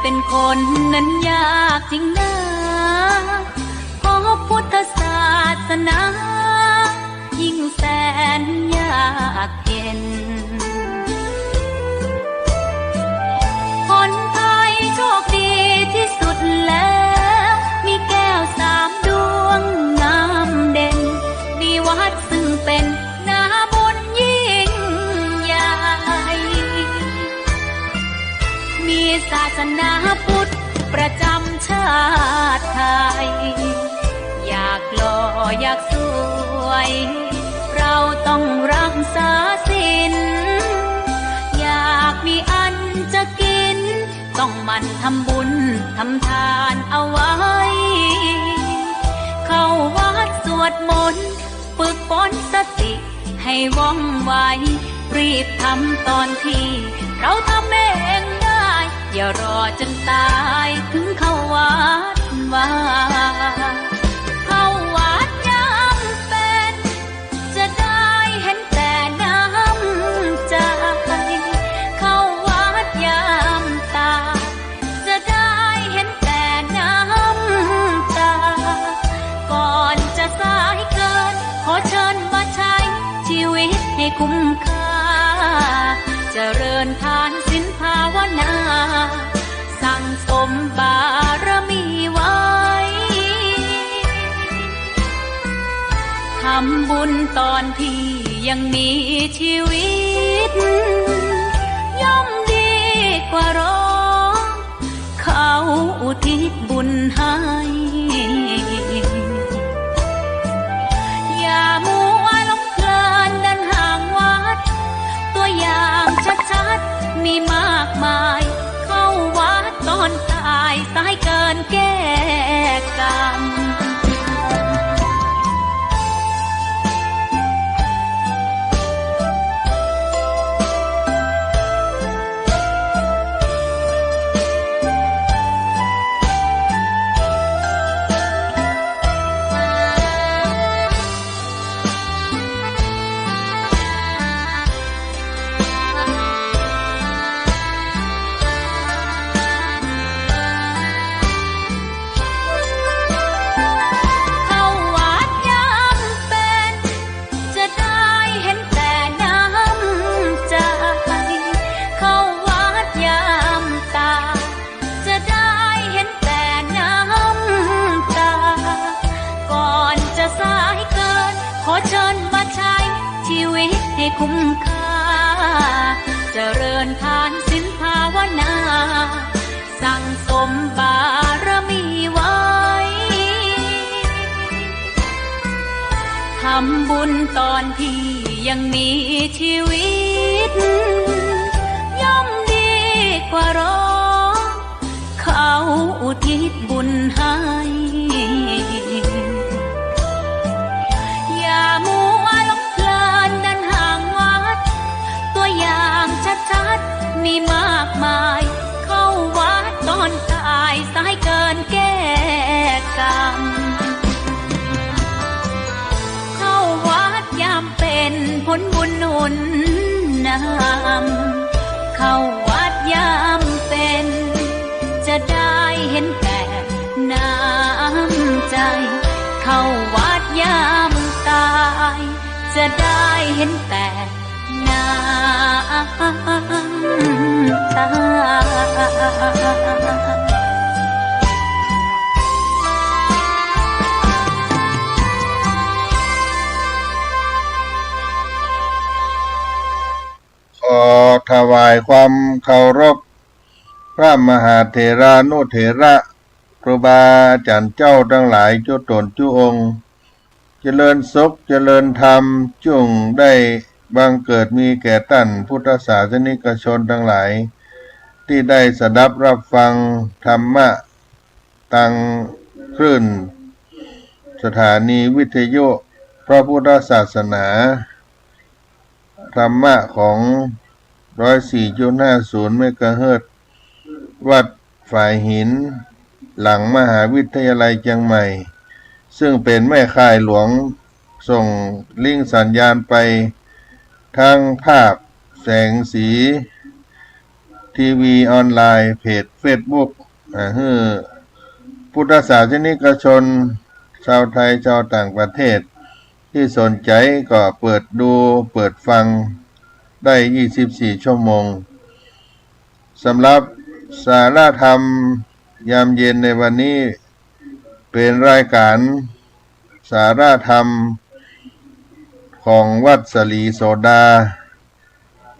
เป็นคนนั้นยากจริงนะเพราะพุทธศาสนายิ่งแสนยากเย็นคนไทยโชคดีที่สุดแล้วมีแก้ว3 ดวงงามเด่นมีวัดซึ่งเป็นนาบุญยิ่งใหญ่มีศาสนาพุทธประจำชาติไทยอยากหล่ออยากสวยเราต้องรักษาศีลอยากมีอันจะกินต้องหมั่นทำบุญทำทานเอาไว้เข้าวัดสวดมนต์ฝึกฝนสติให้ว่องไวรีบทำตอนที่เราทำเองได้อย่ารอจนตายถึงเข้าวัดว่าเข้าวัดยามเป็นจะได้เห็นแต่น้ำใจเข้าวัดยามตายจะได้เห็นแต่น้ำตาก่อนจะสายเกินขอเชิญมาใช้ชีวิตให้คุ้มค่าเจริญทานศีลภาวนาสั่งสมบารมีไว้ทำบุญตอนที่ยังมีชีวิตย่อมดีกว่ารอเขาอุทิศบุญให้อย่ามัวหลงเพลินเดินห่างวัดตัวอย่างชัดๆมีมากมายเข้าวัดตอนตายสายเกินแก้กรรมให้คุ้มค่าเจริญทานศีลภาวนาสั่งสมบารมีไว้ทำบุญตอนที่ยังมีชีวิตย่อมดีกว่ารอเขาอุทิศบุญให้อย่ามัวหลงเพลินเดินห่างวัดตัวอย่างชัดๆมีมากมายเข้าวัดตอนตายสายเกินแก้กรรมเข้าวัดยามเป็นผลบุญหนุนนำเข้าวัดยามเป็นจะได้เห็นแต่น้ำใจเข้าวัดยามตายจะได้เห็นแต่น้ำตาขอถวายความเคารพพระมหาเถรานุเถระครูบาอาจารย์เจ้าทั้งหลายจุตนจุองค์เจริญสุขเจริญธรรมจุงได้บังเกิดมีแก่ท่านพุทธศาสนิกชนทั้งหลายที่ได้สดับรับฟังธรรมะตังคลื่นสถานีวิทยุพระพุทธศาสนาธรรมะของ 104.50 เมกะเฮิรตซ์วัดฝ่ายหินหลังมหาวิทยาลัยเชียงใหม่ซึ่งเป็นแม่ข่ายหลวงส่งลิงก์สัญญาณไปทางภาพแสงสีท ทีวีออนไลน์เพจ Facebook ให้พุทธศาสนิกชนชาวไทยชาวต่างประเทศที่สนใจก็เปิดดูเปิดฟังได้24ชั่วโมงสำหรับสาระธรรมยามเย็นในวันนี้เป็นรายการสาระธรรมของวัดสลีโสดา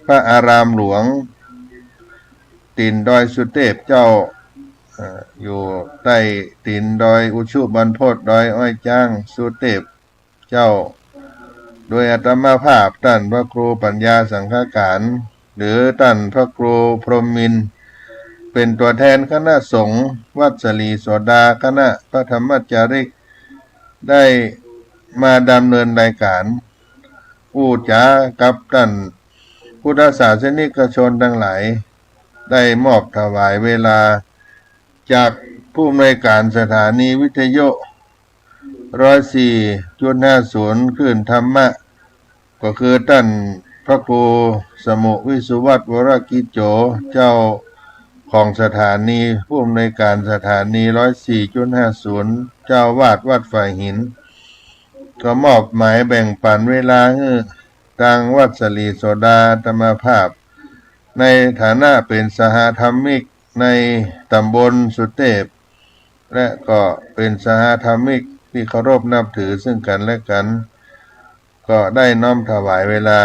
พระอารามหลวงตินดอยสุเทพเจ้าอยู่ใต้ตินดอยอุชุบรรพตดอยอ้อยจ้างสุเทพเจ้าโดยอาตมาภาพท่านพระครูปัญญาสังฆการหรือท่านพระครูพรหมินทร์เป็นตัวแทนคณะสงฆ์วัดสลีโสดาคณะพระธรรมจาริกได้มาดำเนินรายการพูดจากับท่านพุทธศาสนิกชนทั้งหลายได้มอบถวายเวลาจากผู้อำนวยการสถานีวิทยุ 104.50 คลื่นธรรมะก็คือท่านพระครูสมุวิสุวัตรวรกิจโจเจ้าของสถานีผู้อำนวยการสถานี 104.50 เจ้าวาดวัดฝ่ายหินก็มอบหมายแบ่งปันเวลาให้ทางวัดสลีโสดาธรรมภาพในฐานะเป็นสหธรรมิกในตำบลสุเทพและก็เป็นสหธรรมิกที่เคารพนับถือซึ่งกันและกันก็ได้น้อมถวายเวลา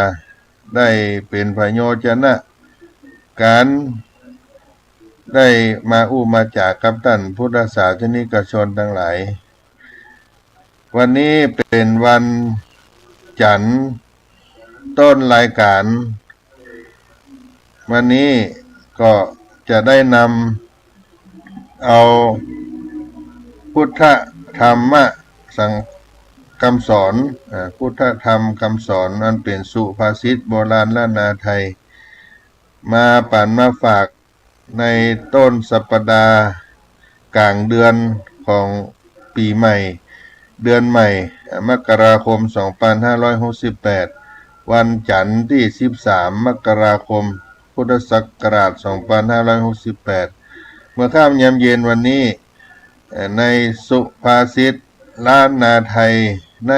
ได้เป็นพโยชนะการได้มามาจากกับท่านพุทธศาสนิกชนทั้งหลายวันนี้เป็นวันจันทร์ต้นรายการวันนี้ก็จะได้นำเอาพุทธธรรมสังคำสอนพุทธธรรมคำสอนนั้นเป็นสุภาษิตโบราณล้านนาไทยมาปั่นมาฝากในต้นสัปดาห์กลางเดือนของปีใหม่เดือนใหม่มกราคม 2568 วันจันทร์ที่ 13 มกราคม พุทธศักราช 2568 เมื่อค่ำยามเย็นวันนี้ในสุภาษิตล้านนาไทยใน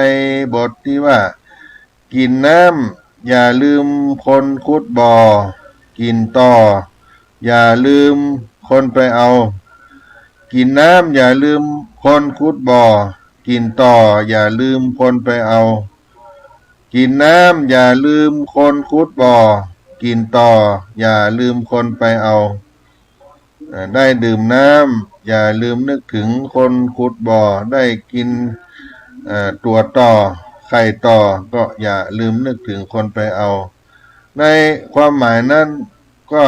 บทที่ว่ากินน้ำอย่าลืมคนขุดบ่อกินต่ออย่าลืมคนไปเอากินน้ำอย่าลืมคนขุดบ่อกินต่ออย่าลืมคนไปเอากินน้ำอย่าลืมคนขุดบ่อกินต่ออย่าลืมคนไปเอาได้ดื่มน้ำอย่าลืมนึกถึงคนขุดบ่อได้กินตัวต่อไข่ต่อก็อย่าลืมนึกถึงคนไปเอาในความหมายนั้นก็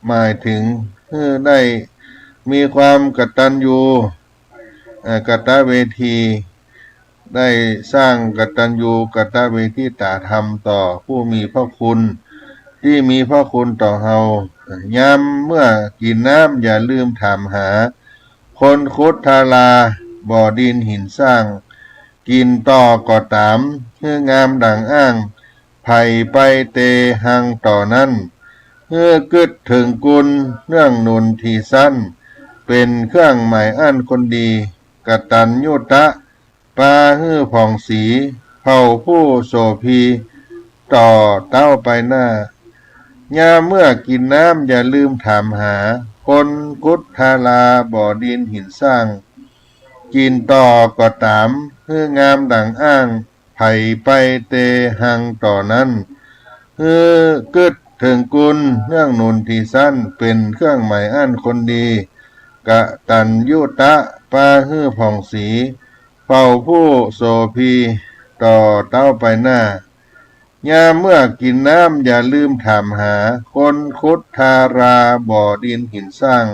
หมายถึงได้มีความกตัญญูกตเวทีได้สร้างกตัญญูกตเวทีตาธรรมต่อผู้มีพระคุณที่มีพระคุณต่อเฮายามเมื่อกินน้ำอย่าลืมถามหาคนคุดทาราบ่อดินหินสร้างกินต่อก็ตามเพื่องามดังอ้างไผ่ไปเตหังต่อนั้นเพื่อกึดถึงกุลเรื่องนุนที่สั้นเป็นเครื่องหมายอันคนดีกตัญญูตะปาฮื้อผ่องสีเผ่าผู้โสภีต่อเต้าไปหน้ายามเมื่อกินน้ำอย่าลืมถามหาคนกุฏทาราบ่อดินหินสร้างกินต่อก็ตามเพื่องามดังอ้างไผ่ไปเตหังต่อนั้นเพื่อกึดถึงกุลเรื่องนุนที่สั้นเป็นเครื่องหมายอันคนดีกตัญญูตะปาฮื้อผ่องสีเฝ้าผู้โสภีต่อเต้าไปหน้ายามเมื่อกินน้ำอย่าลืมถามหาคนคุดทาราบ่อดินหินสร้าง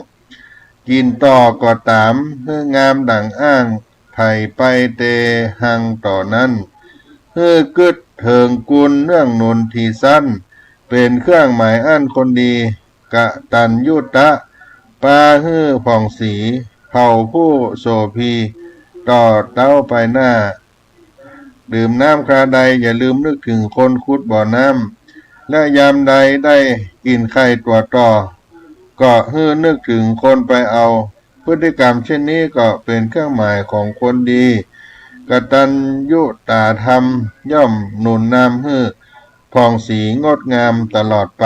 กินต่อก็ตามเพื่องามดังอ้างไผ่ไปเตหังต่อนั้นเพื่อกึดเถิงกุลเรื่องนุนที่สั้นเป็นเครื่องหมายอันคนดีกตัญญูตะปาฮื้อผ่องสีเผ่าผู้โสภีต่อเต้าไปหน้าดื่มน้ำคราใดอย่าลืมนึกถึงคนขุดบ่อน้ำและยามใดได้กินไข่ตัวต่อ ก็ให้นึกถึงคนไปเอาพฤติกรรมเช่นนี้ก็เป็นเครื่องหมายของคนดีกตัญญูตาธรรมย่อมหนุนนำให้ผ่องสีงดงามตลอดไป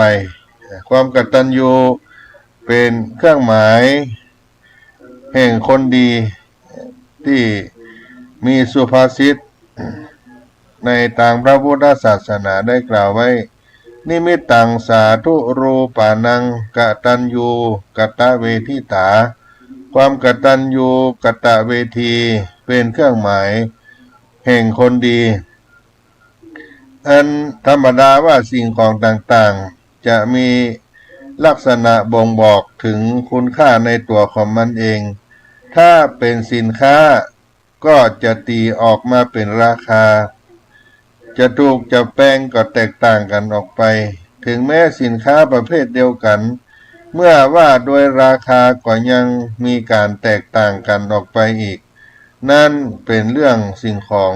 ความกตัญญูเป็นเครื่องหมายแห่งคนดีที่มีสุภาษิตในทางพระพุทธศาสนาได้กล่าวไว้นิมิตตังสาธุรูปานังกตัญญูกตเวทิตาความกตัญญูกตเวทีเป็นเครื่องหมายแห่งคนดีอันธรรมดาว่าสิ่งของต่างๆจะมีลักษณะบ่งบอกถึงคุณค่าในตัวของมันเองถ้าเป็นสินค้าก็จะตีออกมาเป็นราคาจะถูกจะแพงก็แตกต่างกันออกไปถึงแม้สินค้าประเภทเดียวกันเมื่อว่าโดยราคาก็ยังมีการแตกต่างกันออกไปอีกนั่นเป็นเรื่องสิ่งของ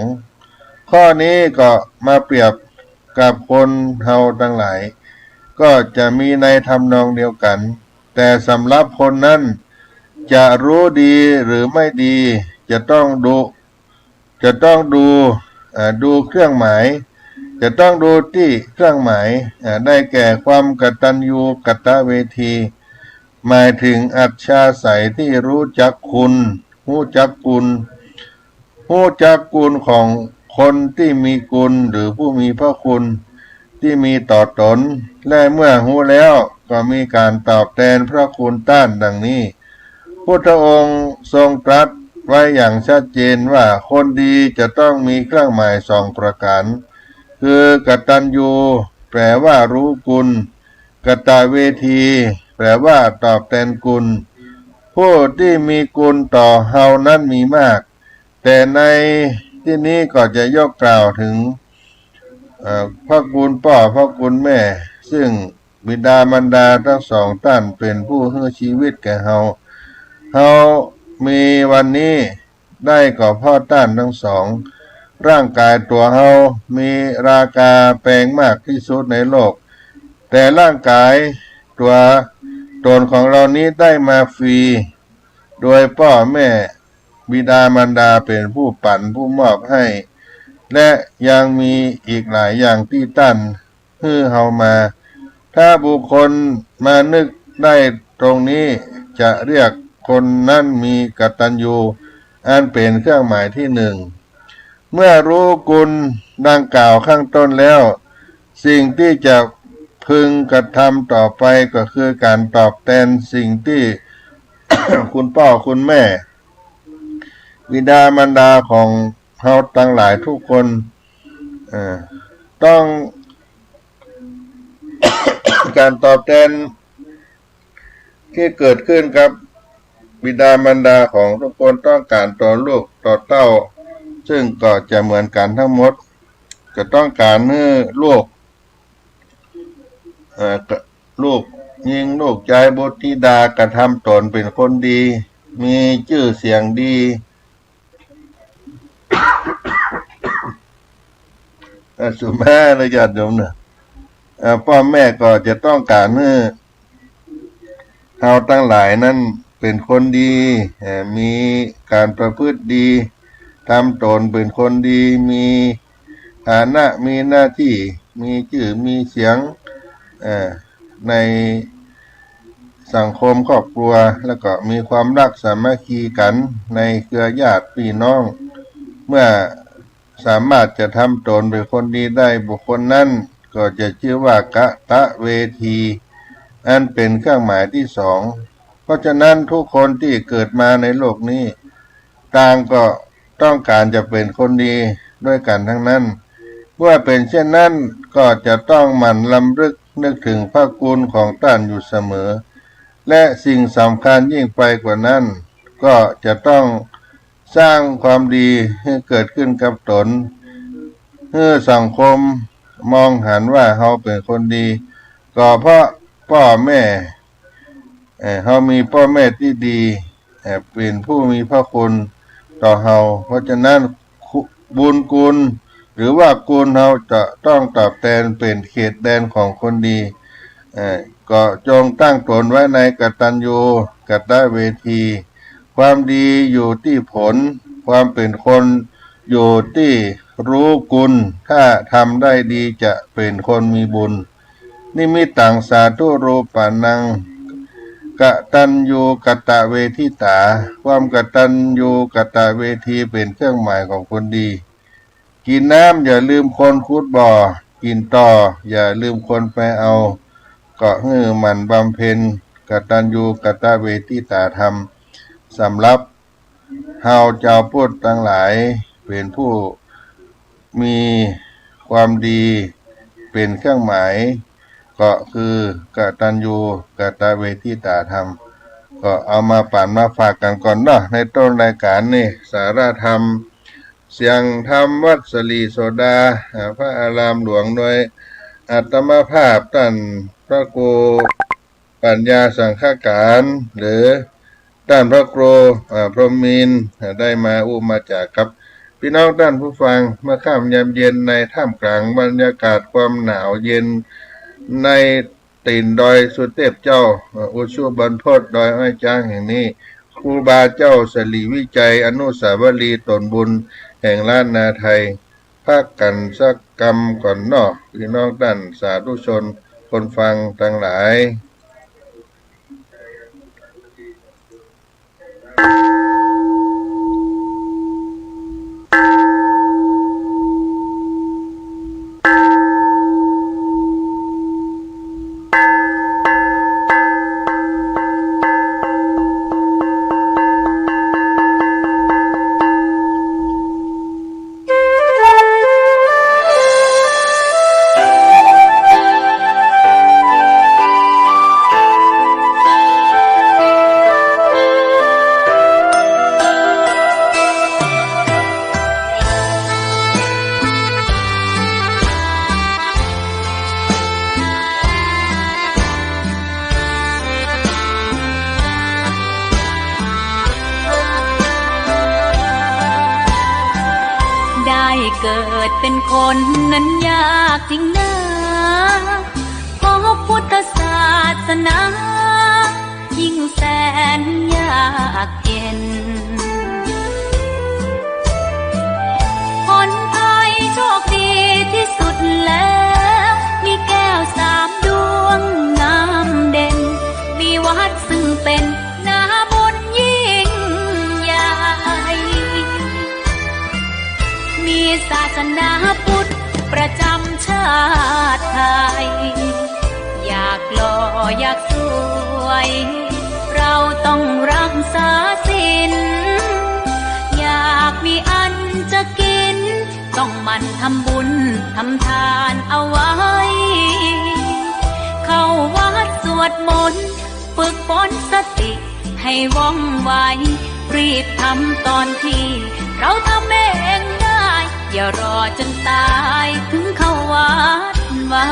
ข้อนี้ก็มาเปรียบกับคนเฮาทั้งหลายก็จะมีในทำนองเดียวกันแต่สำหรับคนนั้นจะรู้ดีหรือไม่ดีจะต้องดูเครื่องหมายจะต้องดูที่เครื่องหมายได้แก่ความกตัญญูกตเวทีหมายถึงอัจฉริยะที่รู้จักคุณรู้จักกุลของคนที่มีกุลหรือผู้มีพระคุณที่มีต่อตนและเมื่อรู้แล้วก็มีการตอบแทนพระคุณต้านดังนี้พุทธองค์ทรงตรัสไว้อย่างชัดเจนว่าคนดีจะต้องมีเครื่องหมายสองประการคือกตัญญูแปลว่ารู้กุลกตเวทีแปลว่าตอบแทนกุลผู้ที่มีกุลต่อเฮานั้นมีมากแต่ในที่นี้ก็จะยกกล่าวถึงพระคุณพ่อพระคุณแม่ซึ่งบิดามารดาทั้งสองท่านเป็นผู้ให้ชีวิตแก่เฮามีวันนี้ได้ก็เพราะท่านทั้งสองร่างกายตัวเฮามีราคาแพงมากที่สุดในโลกแต่ร่างกายตัวตนของเรานี้ได้มาฟรีโดยพ่อแม่บิดามารดาเป็นผู้ปั่นผู้มอบให้และยังมีอีกหลายอย่างที่ท่านให้เฮามาถ้าบุคคลมานึกได้ตรงนี้จะเรียกคนนั้นมีกตัญญูอันเป็นเครื่องหมายที่หนึ่งเมื่อรู้กุลดังกล่าวข้างต้นแล้วสิ่งที่จะพึงกระทำต่อไปก็คือการตอบแทนสิ่งที่ คุณพ่อคุณแม่บิดามารดาของเราทั้งหลายทุกคนต้อง การตอบแทนที่เกิดขึ้นกับบิดามารดาของทุกคนต้องการต่อลูกต่อเต้าซึ่งก็จะเหมือนกันทั้งหมดจะต้องการให้ลูกยิงลูกใจบุตรธิดากระทำตนเป็นคนดีมีชื่อเสียงดีสุภาพนะญาติโยมนะพ่อแม่ก็จะต้องการให้เราทั้งหลายนั้นเป็นคนดีมีการประพฤติดีทำตนเป็นคนดีมีฐานะมีหน้าที่มีชื่อมีเสียงในสังคมครอบครัวแล้วก็มีความรักสามัคคีกันในเครือญาติพี่น้องเมื่อสามารถจะทำตนเป็นคนดีได้บุคคลนั้นก็จะชื่อว่ากตเวทีอันเป็นเครื่องหมายที่สองเพราะฉะนั้นทุกคนที่เกิดมาในโลกนี้ต่างก็ต้องการจะเป็นคนดีด้วยกันทั้งนั้นเมื่อเป็นเช่นนั้นก็จะต้องหมั่นรำลึกนึกถึงพระคุณของท่านอยู่เสมอและสิ่งสำคัญยิ่งไปกว่านั้นก็จะต้องสร้างความดีให้เกิดขึ้นกับตนให้สังคมมองหันว่าเขาเป็นคนดีก็เพราะพ่อแม่เขามีพ่อแม่ที่ดีเป็นผู้มีพระคุณต่อเขาเพราะฉะนั้นบุญคุณหรือว่ากุลเราจะต้องตอบแทนเป็นเขตแดนของคนดี ก็จงตั้งตนไว้ในกตัญญูกตเวที ความดีอยู่ที่ผล ความเป็นคนอยู่ที่รู้กุลถ้าทำได้ดีจะเป็นคนมีบุญนิมิตตังสาธุรูปานังกตัญญูกตเวทิตาความกตัญญูกตเวทีเป็นเครื่องหมายของคนดีกินน้ำอย่าลืมคนขุดบ่อกินต่ออย่าลืมคนไปเอาก็ฮือมันบำเพ็ญกตัญญูกตเวทิตาธรรมสำหรับเฮาเจ้าพุทธทั้งหลายเป็นผู้มีความดีเป็นเครื่องหมายก็คือกตัญญูกตเวทิตาธรรมก็เอามาปั่นมาฝากกันก่อนเนาะในต้นรายการนี่สาระธรรมเสียงธรรมวัดสลีโสดาพระอารามหลวงโดยอาตมาภาพท่านพระครูปัญญาสังฆการหรือท่านพระครูพรหมินทร์ได้มามาจากครับพี่น้องท่านผู้ฟังเมื่อค่ำยามเย็นในท่ามกลางบรรยากาศความหนาวเย็นในตีนดอยสุเทพเจ้าอุชุบรรพตดอยอ้อยจ้างแห่งนี้ครูบาเจ้าสลีวิจัยอนุสาวรีย์ตนบุญแห่งล้านนาไทยพักกันสักกรรมก่อนเนาะพี่น้องท่านสาธุชนคนฟังทั้งหลายเกิดเป็นคนนั้นยากจริงนะเพราะพุทธศาสนายิ่งแสนยากเย็นคนไทยโชคดีที่สุดแล้วมีแก้วสามดวงงามเด่นมีวัดซึ่งเป็นนาบุญยิ่งใหญ่มีศาสนาพุทธประจำชาติไทยอยากหล่ออยากสวยเราต้องรักษาศีลอยากมีอันจะกินต้องหมั่นทำบุญทำทานเอาไว้เข้าวัดสวดมนต์ฝึกฝนสติให้ว่องไวรีบทำตอนที่เราทำเองได้อย่ารอจนตายถึงเข้าวัดว่า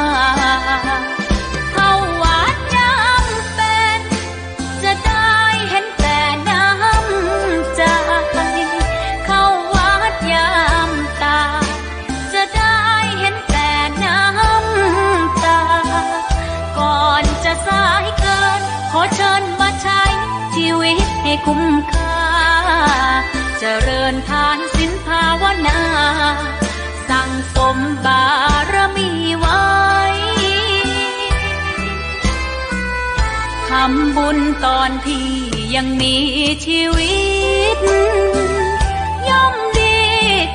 เข้าวัดยามเป็นจะได้เห็นแต่น้ำใจเข้าวัดยามตายจะได้เห็นแต่น้ำตาก่อนจะสายเกินขอเชิญมาใช้ชีวิตให้คุ้มค่าเจริญทานศีลภาวนาสั่งสมบารมีไว้ทำบุญตอนที่ยังมีชีวิตย่อมดี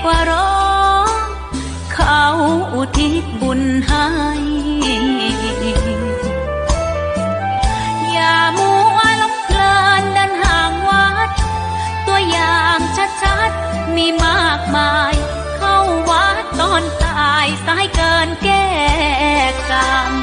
กว่ารอเขาอุทิศบุญให้อย่ามัวหลงเพลินเดินห่างวัดตัวอย่างชัดๆมีมากมายเข้าวัดตอนตายสายเกินแก้กรรม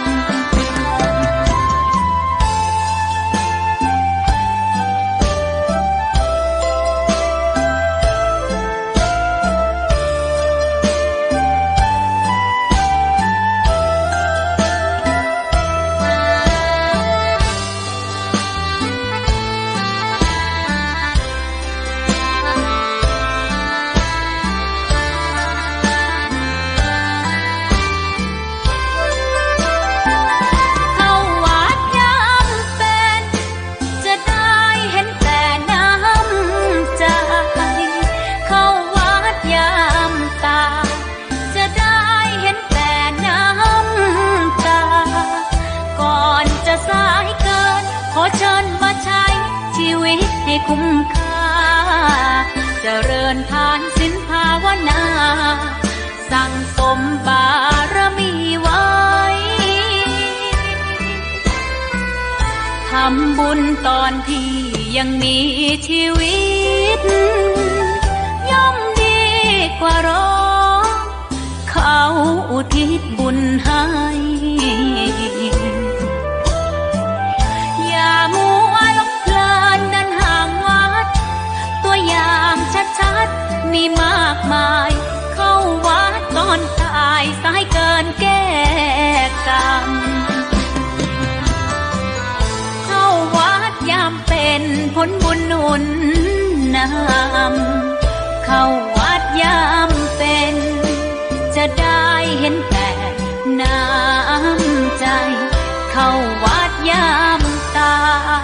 คุ้มค่าเจริญทานศีลภาวนาสั่งสมบารมีไว้ทำบุญตอนที่ยังมีชีวิตย่อมดีกว่ารอเขาอุทิศบุญให้อย่ามัวหลงเพลินเดินห่างวัดตัวอย่างชัดๆมีมากมายเข้าวัดก่อนตายสายเกินแก้กรรมเข้าวัดยามเป็นผลบุญหนุนนำเข้าวัดยามเป็นจะได้เห็นแต่น้ำใจเข้าวัดยามตา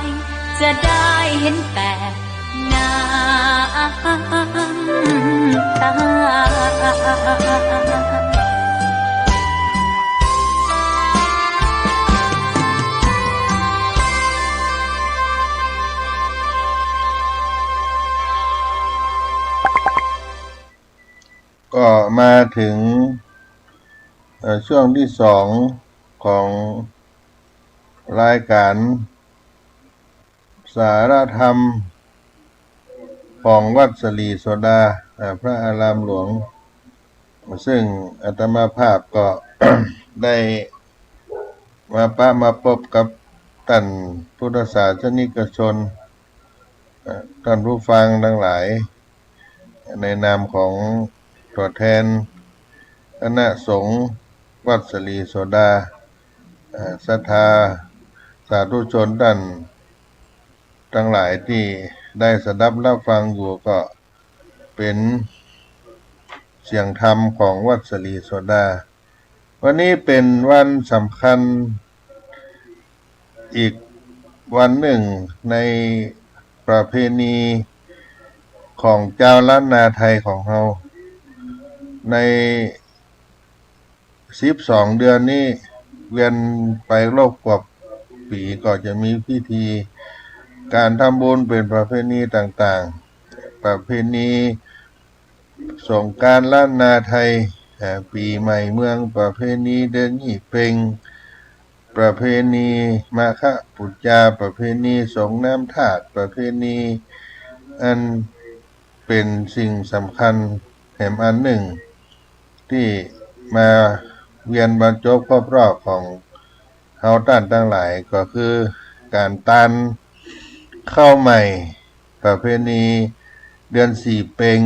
ยจะได้เห็นแต่น้ำตาก็มาถึงช่วงที่สองของรายการสารธรรมของวัดสลีโสดาพระอารามหลวงซึ่งอาตมาภาพก็ ได้มาพบกับท่านพุทธศาสนิกชนท่านผู้ฟังทั้งหลายในนามของตัวแทนคณะสงฆ์วัดสลีโสดาศรัทธาสาธุชนท่านทั้งหลายที่ได้สดับรับฟังอยู่ก็เป็นเสียงธรรมของวัดสลีโสดาวันนี้เป็นวันสำคัญอีกวันหนึ่งในประเพณีของเจ้าล้านนาไทยของเราใน12เดือนนี้เวียนไปรอบกว่าปีก็จะมีพิธีการทำบุญเป็นประเพณีต่างๆประเพณีสงกรานต์ล้านนาไทยปีใหม่เมืองประเพณีเดือนยี่เพ็งประเพณีมาฆปุจจาประเพณีสงน้ำธาตุประเพณีอันเป็นสิ่งสำคัญแห่งอันหนึ่งที่มาเวียนบรรจบครบรอบของเฮาท่านทั้งหลายก็คือการตันข้าวใหม่ประเพณีเดือนสี่เพ็ง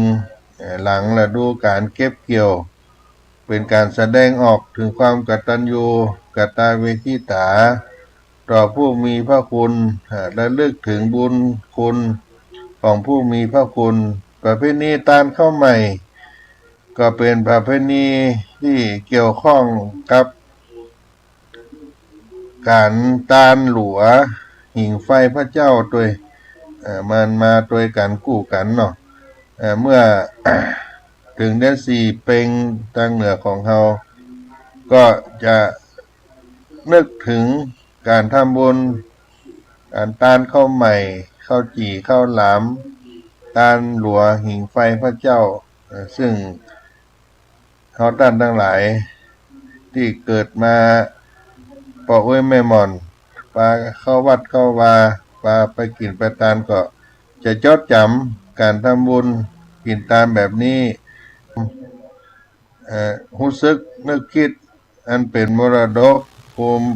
หลังฤดูการเก็บเกี่ยวเป็นการแสดงออกถึงความกตัญญูกตเวทิตาต่อผู้มีพระคุณและลึกถึงบุญคุณของผู้มีพระคุณประเพณีตานข้าวใหม่ก็เป็นประเพณีที่เกี่ยวข้องกับการตานหลัวหิ่งไฟพระเจ้าตัวมันมาตัวกันกู้กันเนาะเมื่อ ถึงเดือนสี่เพ็งทางเหนือของเราก็จะนึกถึงการทำบุญการตานข้าวใหม่ข้าวจี่ข้าวหลามตานหลัวหิ่งไฟพระเจ้าซึ่งเขาท่านทั้งหลายที่เกิดมาปอแม่หม่อนปลาเข้าวัดเข้าวาปลาไปกินไปตานก็จะจดจำการทำบุญกินตามแบบนี้รู้สึกนึกคิดอันเป็นมรดกภูมิ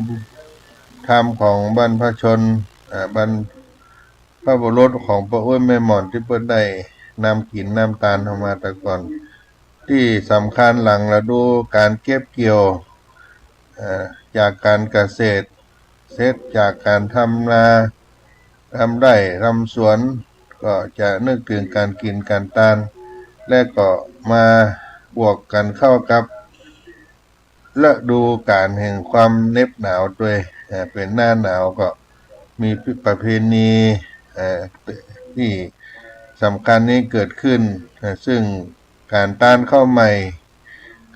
ธรรมของบรรพชนบรรพบุรุษของพระแม่หม่อนที่เพิ่นได้นำกินน้ำตาลออกมาแต่ก่อนที่สำคัญหลังฤดูการเก็บเกี่ยวจากการเกษตรเสร็จจากการทำนาทำไร่ทำสวนก็จะนึกถึงการกินการตานและก็มาบวกกันเข้ากับฤดูกาลแห่งความเหน็บหนาวด้วยเป็นหน้าหนาวก็มีประเพณีที่สำคัญนี้เกิดขึ้นซึ่งการต้านข้าวใหม่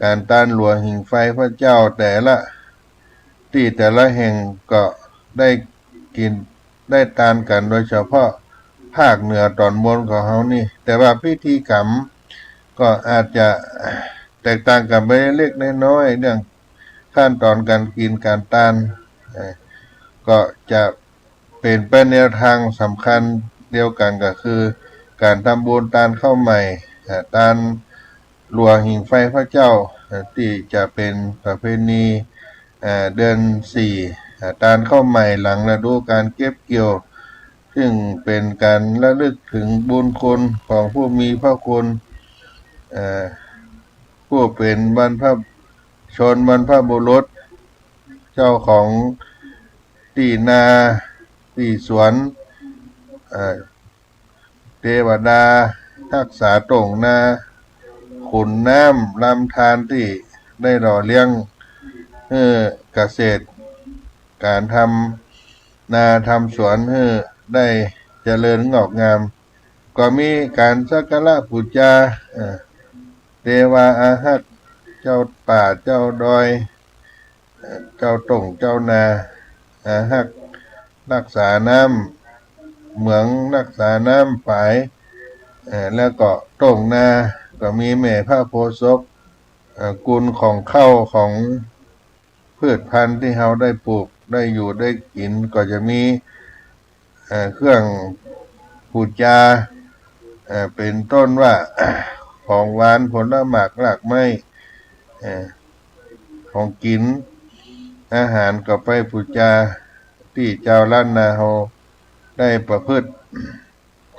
การต้านหลัวหิ่งไฟพระเจ้าแต่ละที่แต่ละแห่งก็ได้กินได้ตานกันโดยเฉพาะ ภาคเหนือตอนบนของเฮานี่ แต่ว่าพิธีกรรมก็อาจจะแตกต่างกันไปเล็กน้อยเรื่องขั้นตอนการกินการทานก็จะเป็นไปแนวทางสำคัญเดียวกันก็คือการทำบุญทานข้าวใหม่ทานหลัวหิ่งไฟพระเจ้าที่จะเป็นประเพณีเดือน4ทานข้าวใหม่หลังฤดูการเก็บเกี่ยวซึ่งเป็นการระลึกถึงบุญคุณของผู้มีพระคุณผู้เป็นบรรพบุรุษเจ้าของที่นาที่สวนเทวดารักษาตรงนาขุนน้ำลำธารที่ได้หล่อเลี้ยงเกษตรการทำนาทำสวนได้เจริญงอกงามก็มีการสักการะบูชาเทวาอาหักเจ้าป่าเจ้าดอยเจ้าตงเจ้านาอาหักรักษาน้ำเหมืองรักษาน้ำฝายแล้วก็ตงนาก็มีแม่พระโพธิ์ศพกุลของข้าวของพืชพันธุ์ที่เราได้ปลูกได้อยู่ได้กินก็จะมีเครื่องบูชาเป็นต้นว่าของหวานผลไม้รากไม้ของกินอาหารก็ไปบูชาที่เจ้าล้านนาเฮาได้ประพฤติ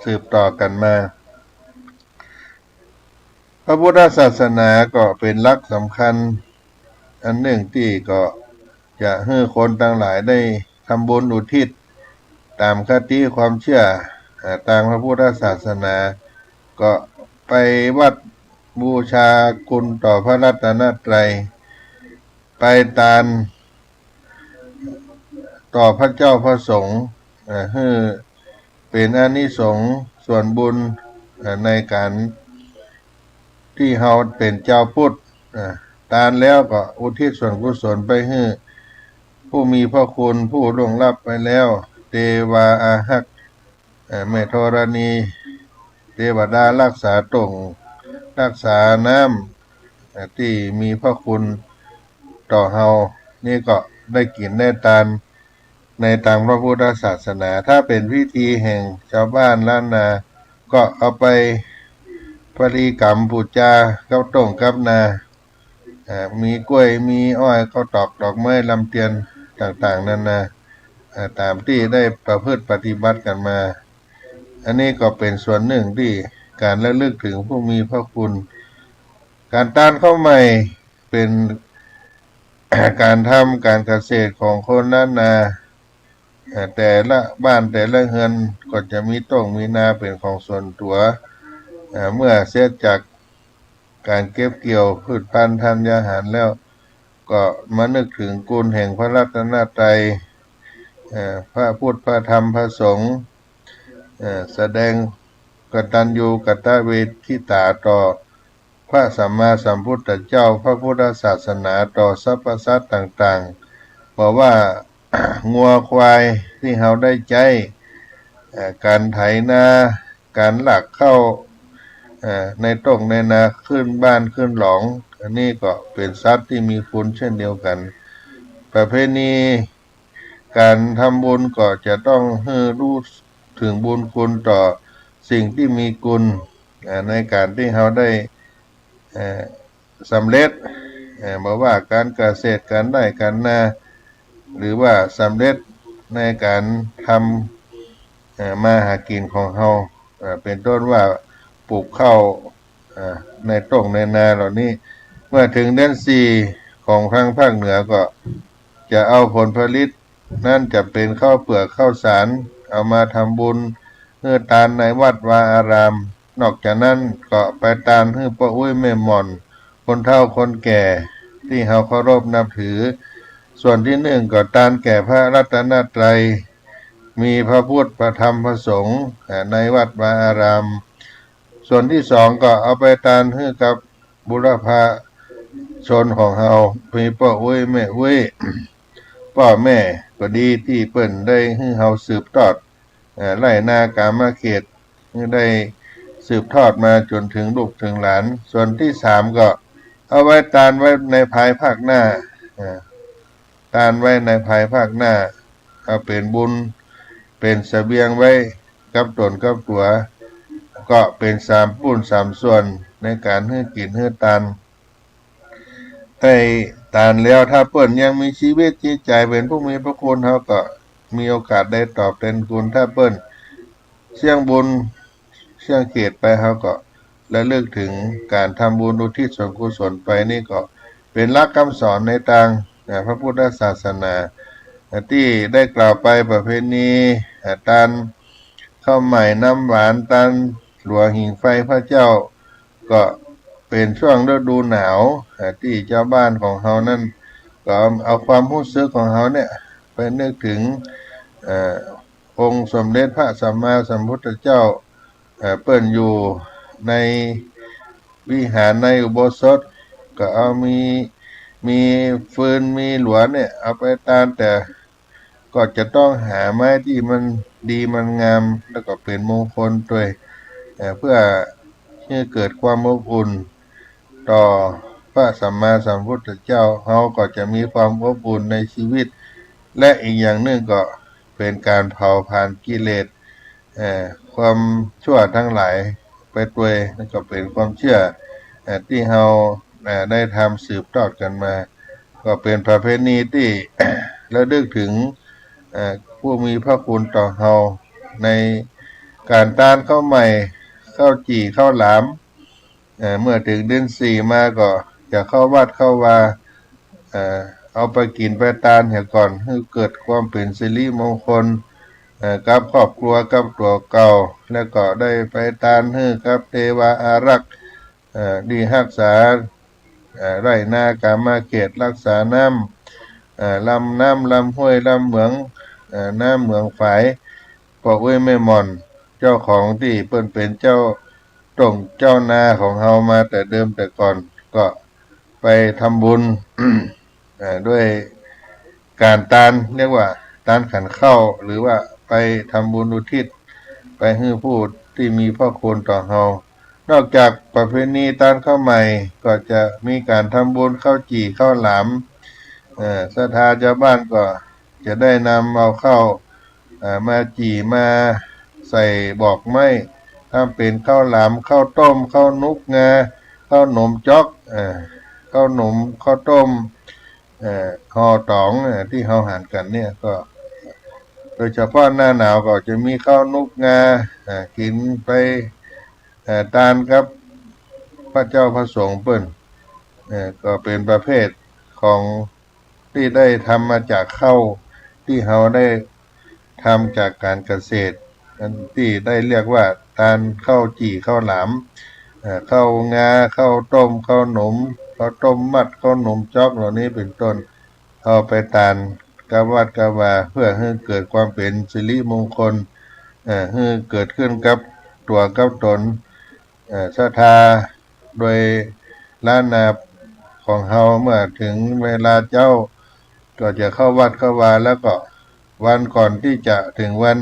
สืบต่อกันมาพระพุทธศาสนาก็เป็นหลักสำคัญอันหนึ่งที่ก็จะให้คนทั้งหลายได้ทำบุญอุทิศตามคติความเชื่อตามพระพุทธศาสนาก็ไปวัดบูชาคุณต่อพระรัตนตรัยไปทานต่อพระเจ้าพระสงฆ์ให้เป็นอานิสงส์ส่วนบุญในการที่เฮาเป็นเจ้าพุทธทานแล้วก็อุทิศส่วนกุศลไปให้ผู้มีพระคุณผู้ล่วงลับไปแล้วเทวาอาหักแม่ธรณีเทวดารักษาตรงรักษาน้ำที่มีพระคุณต่อเฮานี่ก็ได้กินได้ทานในทางพระพุทธศาสนาถ้าเป็นพิธีแห่งชาวบ้านล้านนาก็เอาไปปฏิกรรมบูชาข้าวต้มกับนามีกล้วยมีอ้อยข้าวตอกดอกไม้ลำเทียนต่างๆนานาตามที่ได้ประพฤติปฏิบัติกันมาอันนี้ก็เป็นส่วนหนึ่งที่การระลึกถึงผู้มีพระคุณการทานข้าวใหม่เป็น การทำการเกษตรของคนล้านนาแต่ละบ้านแต่ละเฮือนก็จะมีต้งมีนาเป็นของส่วนตัวเมื่อเสร็จจากการเก็บเกี่ยวพืชพันธุ์ธัญญาหารแล้วก็มานึกถึงคุณแห่งพระรัตนตรัยพระพุทธพระธรรมพระสงฆ์แสดงกตัญญูกตเวทิตาต่อพระสัมมาสัมพุทธเจ้าพระพุทธศาสนาต่อสรรพสัตว์ต่างๆบอกว่า งัวควายที่เราได้ใจการไถนาการหลักเข้าในตกในนาขึ้นบ้านขึ้นหลองอันนี้ก็เป็นสัตว์ที่มีคุณเช่นเดียวกันประเพณีการทำบุญก็จะต้องให้รู้ถึงบุญคุณต่อสิ่งที่มีคุณในการที่เราได้สำเร็จบอกว่าการเกษตรการได้การนาหรือว่าสำเร็จในการทำมาหากินของเราเป็นต้นว่าปลูกข้าวในต้งในนาเหล่านี้เมื่อถึงเดือน4ของทางภาคเหนือก็จะเอาผลผลิตนั่นจะเป็นข้าวเปลือกข้าวสารเอามาทำบุญเพื่อทานในวัดวาอารามนอกจากนั้นก็ไปทานให้ป้าอุ้ยแม่หม่อนคนเฒ่าคนแก่ที่เราเคารพนับถือส่วนที่1ก็ทานแก่พระรัตนตรัยมีพระพุทธพระธรรมพระสงฆ์ในวัดวาอารามส่วนที่2ก็เอาไปทานให้กับบุรพชนของเรามีป้าอุ้ยแม่อุ้ยพ่อแม่ก็ดีที่เปิ้นได้ให้เราสืบทอด ไร่นากามเขตได้สืบทอดมาจนถึงลูกถึงหลานส่วนที่สามก็เอาไว้ตานไว้ในภายภาคหน้าตานไว้ในภายภาคหน้าเอาเป็นบุญเป็นเสบียงไว้กับตนกับตัวก็เป็นสามปุ้นสามส่วนในการให้กินให้ตานแต่ตานแล้วถ้าเปิ้นยังมีชีวิตจิตใจเป็นผู้มีพระคุณเขาก็มีโอกาสได้ตอบแทนคุณถ้าเปิ้นเสี่ยงบุญเสี่ยงเขตไปเขาก็และเลือกถึงการทำบุญอุทิศส่วนกุศลไปนี่ก็เป็นหลักคำสอนในทางพระพุทธศาสนาที่ได้กล่าวไปประเพณีตานข้าวใหม่น้ำหวานตานหลัวหิ่งไฟพระเจ้าก็เป็นช่วงฤดูหนาวที่เจ้าบ้านของเขานั่นก็เอาความรู้สึกของเขาเนี่ยไปนึกถึงองค์สมเด็จพระสัมมาสัมพุทธเจ้าเปิ้นอยู่ในวิหารในอุโบสถก็เอามีฟืนมีหลวเนี่ยเอาไปตานแต่ก็จะต้องหาไม้ที่มันดีมันงามแล้วก็เป็นมงคลด้วยเพื่อให้เกิดความอบอุ่นต่อพระสัมมาสัมพุทธเจ้าเขาก็จะมีความอบอุ่นในชีวิตและอีกอย่างหนึ่งก็เป็นการเผาผลาญกิเลสความชั่วทั้งหลายไปด้วยนั่นก็เป็นความเชื่อที่เราได้ทำสืบทอดกันมาก็เป็นประเพณีที่ ระลึกถึงผู้มีพระคุณต่อเราในการตานข้าวใหม่ข้าวจี่ข้าวหลามเมื่อถึงเดือนสี่มาก็จะเข้าวัดเข้าวาเอาไปกินไปตานเหี่ยก่อนให้เกิดความเป็นสิริมงคลกับครอบครัวกับตัวเก่าแล้วก็ได้ไปตานให้กับเทวาอารักษ์ดีรักษาไร่นากามเขตรักษาน้ำลำน้ำลำห้วยลำเหมืองน้ำเหมืองฝายปอกเว้ยแม่หม่อนเจ้าของที่เปิ้นเป็นเจ้าตรงเจ้านาของเฮามาแต่เดิมแต่ก่อนก็ไปทำบุญ ด้วยการตานเรียกว่าตานขันเข้าหรือว่าไปทำบุญอุทิศไปให้ผู้ที่มีพระคุณต่อเฮานอกจากประเพณีตานข้าวใหม่ก็จะมีการทำบุญข้าวจี่ข้าวหลามศรัทธาชาวบ้านก็จะได้นำเอาข้าวมาจี่มาใส่บอกไม้ทำเป็นข้าวหลามข้าวต้มข้าวนุกงาข้าวหนมจ๊อกข้าวหนมข้าวต้มห่อตองที่เฮาหั่นกันเนี่ยก็โดยเฉพาะหน้าหนาวก็จะมีข้าวนุกงากินไปตานครับพระเจ้าพระสงฆ์เปิ้นก็เป็นประเภทของที่ได้ทำมาจากข้าวที่เฮาได้ทำจากการเกษตรที่ได้เรียกว่าตานข้าวจี่ข้าวหลามข้าวงาข้าวต้มข้าวหนมข้าวต้มมัดข้าวหนมจ๊อกเหล่านี้เป็นต้นเอาไปตานกะวัดกะวาเพื่อให้เกิดความเป็นสิริมงคลให้เกิดขึ้นกับตัวกับตนศรัทธาโดยล้านนาของเฮาเมื่อถึงเวลาเจ้าก็จะเข้าวัดเข้าวาแล้วก็วันก่อนที่จะถึงวัน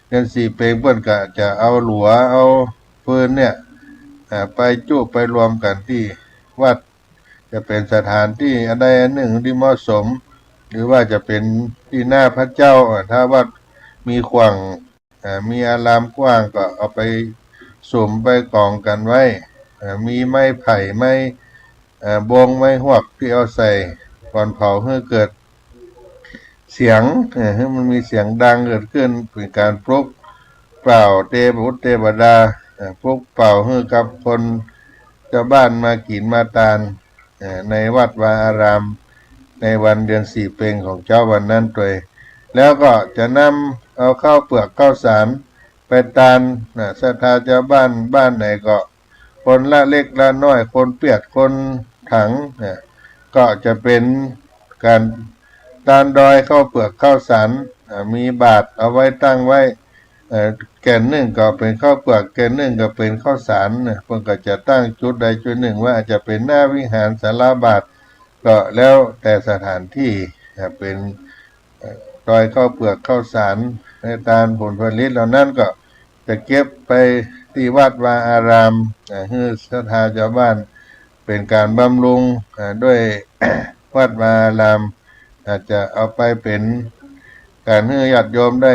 เดือนสี่เปงเปิ้นก็จะเอาหลัวเอาฟืนเนี่ยไปจุไปรวมกันที่วัดจะเป็นสถานที่อันใดอันหนึ่งที่เหมาะสมหรือว่าจะเป็นที่หน้าพระเจ้าถ้าวัดมีขวางมีอารามกว้างก็เอาไปสุมไปกองกันไว้มีไม้ไผ่ไม้บงไม้หวกที่เอาใส่ก่อนเผาเพื่อเกิดเสียงให้มันมีเสียงดังเกิดขึ้นเป็นการปลุกเป่าเทพบุตรเทวดาปลุกเป่าให้กับคนชาวบ้านมากินมาตานในวัดวาอารามในวันเดือนสี่เพ็งของเจ้าวันนั้นด้วยแล้วก็จะนำเอาข้าวเปลือกข้าวสารไปตานศรัทธาชาวบ้านไหนก็คนละเล็กละน้อยคนเปียกคนถังก็จะเป็นการตานดอยข้าวเปลือกข้าวสารมีบาตรเอาไว้ตั้งไว้แก่นหนึ่งก็เป็นข้าวเปลือกแก่นหนึ่งก็เป็นข้าวสารเพิ่นก็จะตั้งจุดใดจุดหนึ่งว่าอาจจะเป็นหน้าวิหารศาลาบาตรก็แล้วแต่สถานที่เป็นดอยข้าวเปลือกข้าวสาร ในทานผลผลิตเหล่านั้นก็จะเก็บไปที่วัดวาอารามให้ศรัทธาชาวบ้านเป็นการบำรุงด้วย วัดวาอารามอาจจะเอาไปเป็นการให้ญาติโยมได้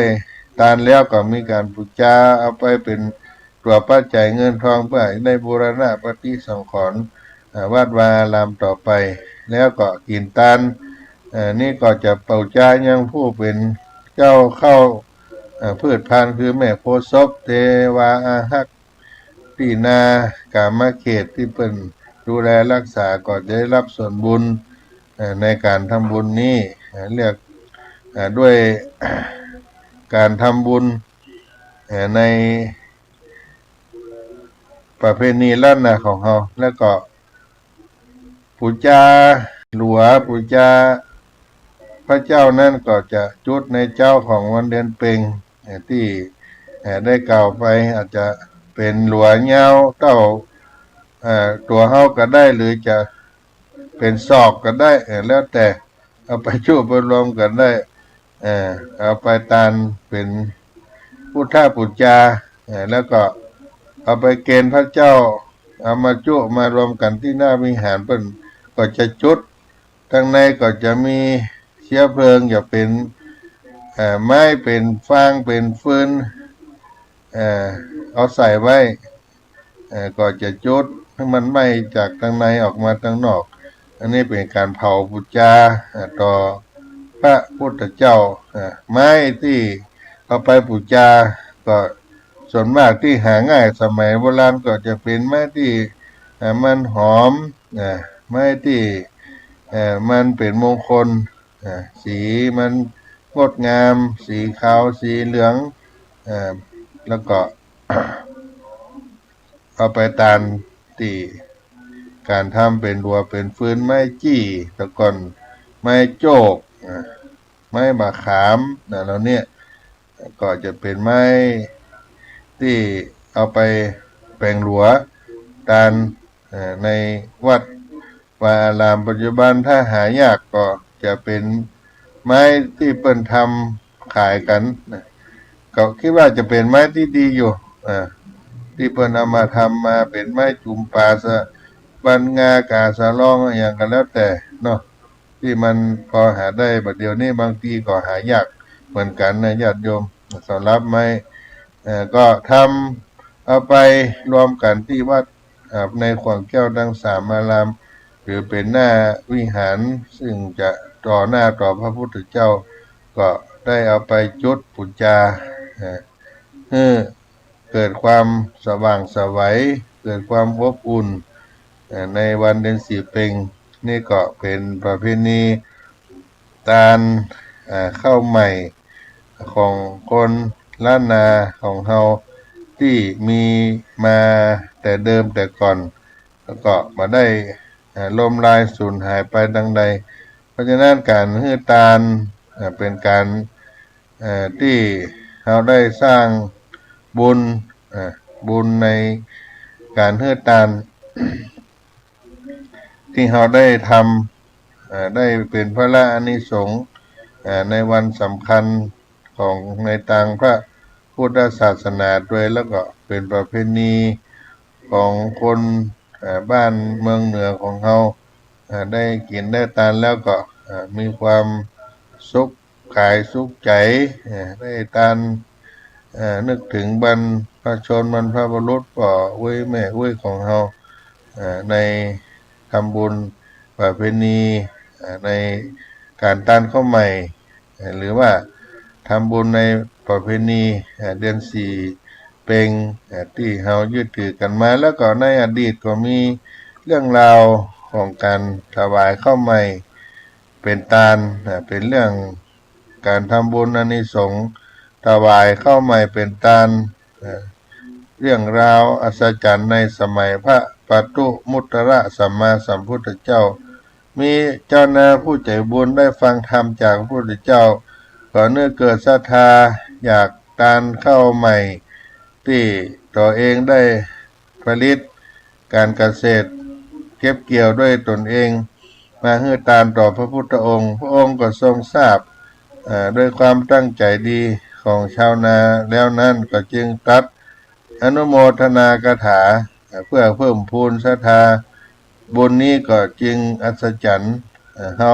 ทานแล้วก็มีการบูชาเอาไปเป็นตัวปัจจัยเงินทองเพื่อได้บูรณะปฏิสังขรณ์วัดวาอารามต่อไปแล้วก็กินทานนี่ก็จะเป่าจายังผู้เป็นเจ้าเข้าพืชพันธุ์คือแม่โพธิ์ศพเทวาอาหักที่นากามเขตที่เป็นดูแลรักษาก็จะได้รับส่วนบุญในการทำบุญนี้เรียกด้วยการทำบุญในประเพณีล้านนาของเราแล้วก็ปูชาหลวงปูชาพระเจ้านั่นก็จะจุดในเจ้าของวันเดือนเพ็ญที่ได้กล่าวไปอาจจะเป็นหลวงเงาเต้าตัวเฮาก็ได้หรือจะเป็นศอกก็ได้แล้วแต่เอาไปชุบไปรวมกันได้เอาไปตานเป็นพุทธปูชาแล้วก็เอาไปเกณฑ์พระเจ้าเอามาจุมารวมกันที่หน้าวิหารเพิ่นก็จะจุดข้างในก็จะมีเชื้อเพลิงอย่าเป็นไม้เป็นฟางเป็นฟืนเอาใส่ไว้ก็จะจุดให้มันไหม้จากข้างในออกมาข้างนอกอันนี้เป็นการเผาบูชาต่อพระพุทธเจ้าไม้ที่เอาไปบูชาก็ส่วนมากที่หาง่ายสมัยโบราณก็จะเป็นไม้ที่มันหอมไม้ที่มันเป็นมงคลสีมันงดงามสีขาวสีเหลืองแล้วก็ เอาไปตานที่การทำเป็นรัวเป็นฟืนไม้จี้ตะกอนไม้โจกไม้มะขามเหล่านี้ก็จะเป็นไม้ที่เอาไปแปลงหลัวตานในวัดวาอารามปัจจุบันถ้าหายากก็จะเป็นไม้ที่เปิ้นทำขายกันก็คิดว่าจะเป็นไม้ที่ดีอยู่ที่เปิ้นเอามาทำมาเป็นไม้จุมปาสะบันงากาสะลองอย่างกันแล้วแต่เนาะที่มันพอหาได้บัดเดี๋ยวนี้บางทีก็หายากเหมือนกันนะญาติโยมสำหรับไม้ก็ทำเอาไปรวมกันที่วัดในขวางแก้วดังสามอารามหรือเป็นหน้าวิหารซึ่งจะต่อหน้าต่อพระพุทธเจ้าก็ได้เอาไปจุดบูชาให้เกิดความสว่างไสวเกิดความอบอุ่นในวันเดือนสี่เพ็ญนี่ก็เป็นประเพณีการเข้าใหม่ของคนล้านนาของเฮาที่มีมาแต่เดิมแต่ก่อนแล้วก็มาได้ล่มลายสูญหายไปดังใดเพราะฉะนั้นการฮื้อตานเป็นการที่เราได้สร้างบุญในการฮื้อตาน ที่เราได้ทำได้เป็นพระอานิสงส์ในวันสำคัญของในทางพระพุทธศาสนาด้วยแล้วก็เป็นประเพณีของคนบ้านเมืองเหนือของเราได้กินได้ทานแล้วก็มีความสุขกายสุขใจได้ทานนึกถึงบรรพชนบรรพบุรุษพ่อเว้ยแม่เว้ยของเราในทำบุญประเพณีในการต้านข้าวใหม่หรือว่าทำบุญในประเพณีเดือนสี่เพ็ญที่เรายึดถือกันมาแล้วก็ในอดีตก็มีเรื่องราวของการถวายข้าวใหม่เป็นทานเป็นเรื่องการทำบุญอานิสงส์ถวายข้าวใหม่เป็นทานเรื่องราวอัศจรรย์ในสมัยพระปัตุมุตระสัมมาสัมพุทธเจ้ามีเจ้านาผู้ใจบุญได้ฟังธรรมจากพระพุทธเจ้าก็เนื่อเกิดศรัทธาอยากทานข้าวใหม่ที่ตัวเองได้ผลิตการเกษตรเก็บเกี่ยวด้วยตนเองมาให้ทานต่อพระพุทธองค์พระองค์ก็ทรงทราบด้วยความตั้งใจดีข ของชาวนาแล้วนั้นก็จึงตัดอนุโมทนากถาเพื่อเพิ่มพูนศรัทธาบุญนี้ก็จึงอัศจรรย์เฮา